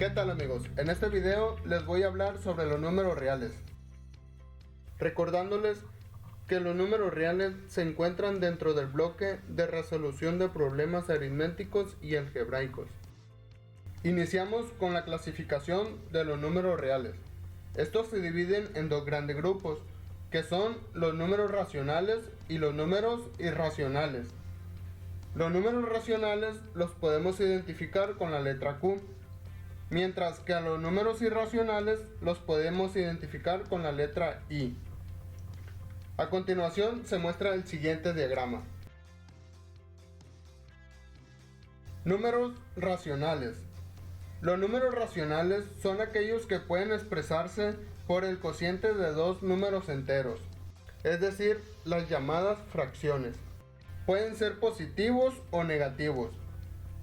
¿Qué tal amigos? En este video les voy a hablar sobre los números reales, recordándoles que los números reales se encuentran dentro del bloque de resolución de problemas aritméticos y algebraicos. Iniciamos con la clasificación de los números reales. Estos se dividen en dos grandes grupos, que son los números racionales y los números irracionales. Los números racionales los podemos identificar con la letra Q, mientras que a los números irracionales los podemos identificar con la letra I. A continuación se muestra el siguiente diagrama. Números racionales. Los números racionales son aquellos que pueden expresarse por el cociente de dos números enteros, es decir, las llamadas fracciones. Pueden ser positivos o negativos.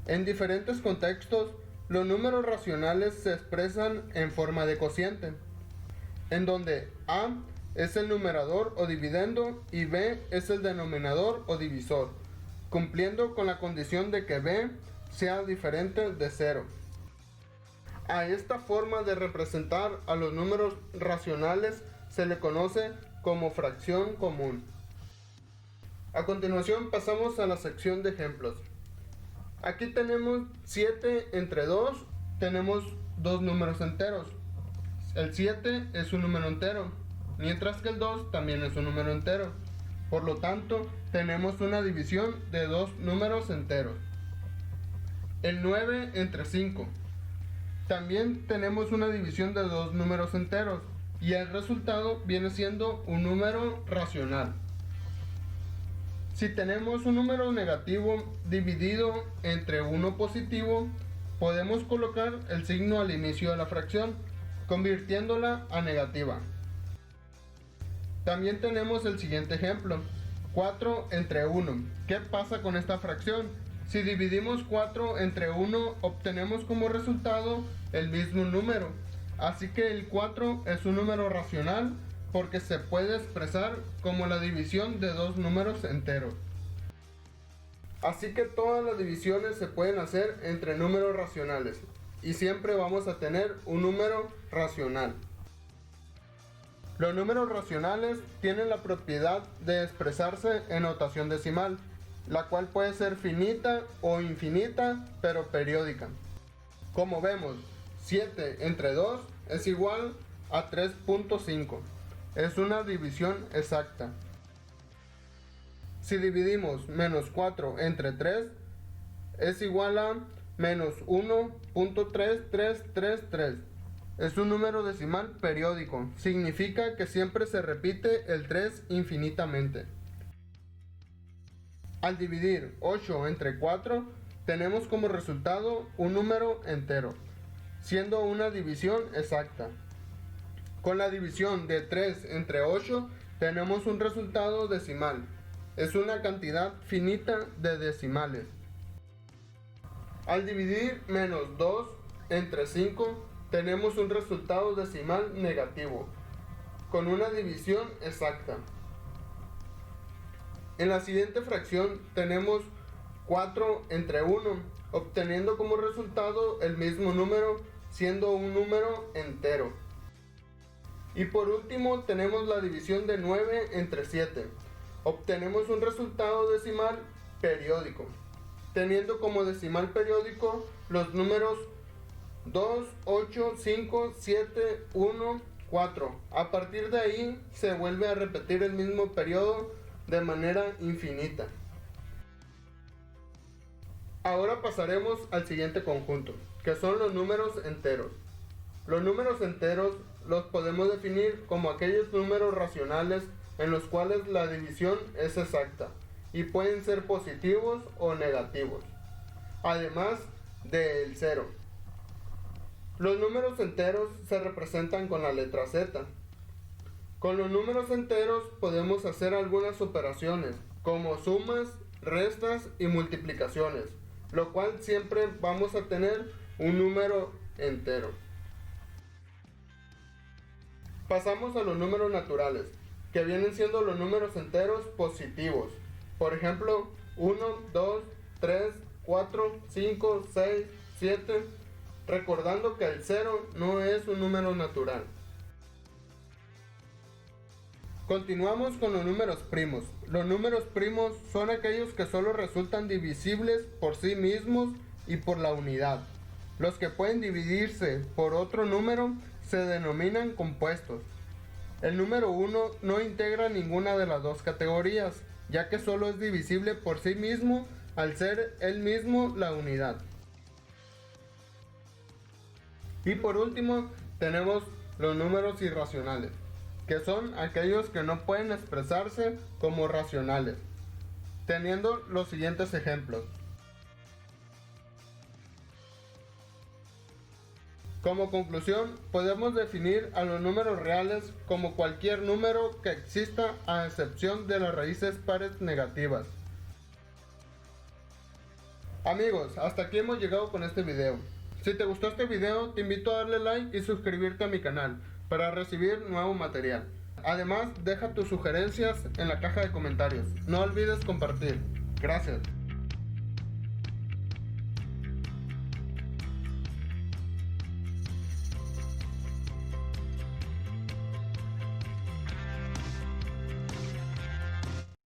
En diferentes contextos, los números racionales se expresan en forma de cociente, en donde A es el numerador o dividendo y B es el denominador o divisor, cumpliendo con la condición de que B sea diferente de 0. A esta forma de representar a los números racionales se le conoce como fracción común. A continuación pasamos a la sección de ejemplos. Aquí tenemos 7 entre 2, tenemos dos números enteros. El 7 es un número entero, mientras que el 2 también es un número entero. Por lo tanto, tenemos una división de dos números enteros. El 9 entre 5. También tenemos una división de dos números enteros, y el resultado viene siendo un número racional. Si tenemos un número negativo dividido entre uno positivo, podemos colocar el signo al inicio de la fracción, convirtiéndola a negativa. También tenemos el siguiente ejemplo, 4 entre 1. ¿Qué pasa con esta fracción? Si dividimos 4 entre 1, obtenemos como resultado el mismo número. Así que el 4 es un número racional porque se puede expresar como la división de dos números enteros. Así que todas las divisiones se pueden hacer entre números racionales y siempre vamos a tener un número racional. Los números racionales tienen la propiedad de expresarse en notación decimal, la cual puede ser finita o infinita, pero periódica. Como vemos, 7 entre 2 es igual a 3.5. Es una división exacta. Si dividimos menos 4 entre 3, es igual a menos 1.3333. Es un número decimal periódico. Significa que siempre se repite el 3 infinitamente. Al dividir 8 entre 4, tenemos como resultado un número entero, siendo una división exacta. Con la división de 3 entre 8 tenemos un resultado decimal. Es una cantidad finita de decimales. Al dividir menos 2 entre 5 tenemos un resultado decimal negativo, con una división exacta. En la siguiente fracción tenemos 4 entre 1, obteniendo como resultado el mismo número, siendo un número entero. Y por último tenemos la división de 9 entre 7. Obtenemos un resultado decimal periódico, teniendo como decimal periódico los números 2, 8, 5, 7, 1, 4. A partir de ahí se vuelve a repetir el mismo periodo de manera infinita. Ahora pasaremos al siguiente conjunto, que son los números enteros. Los números enteros los podemos definir como aquellos números racionales en los cuales la división es exacta y pueden ser positivos o negativos, además del 0. Los números enteros se representan con la letra Z. Con los números enteros podemos hacer algunas operaciones como sumas, restas y multiplicaciones, lo cual siempre vamos a tener un número entero. Pasamos a los números naturales, que vienen siendo los números enteros positivos. Por ejemplo, 1, 2, 3, 4, 5, 6, 7. recordando que el 0 no es un número natural. Continuamos con los números primos. Los números primos son aquellos que solo resultan divisibles por sí mismos y por la unidad. Los que pueden dividirse por otro número se denominan compuestos. El número 1 no integra ninguna de las dos categorías, ya que solo es divisible por sí mismo al ser él mismo la unidad. Y por último tenemos los números irracionales, que son aquellos que no pueden expresarse como racionales, teniendo los siguientes ejemplos. Como conclusión, podemos definir a los números reales como cualquier número que exista a excepción de las raíces pares negativas. Amigos, hasta aquí hemos llegado con este video. Si te gustó este video, te invito a darle like y suscribirte a mi canal para recibir nuevo material. Además, deja tus sugerencias en la caja de comentarios. No olvides compartir. Gracias.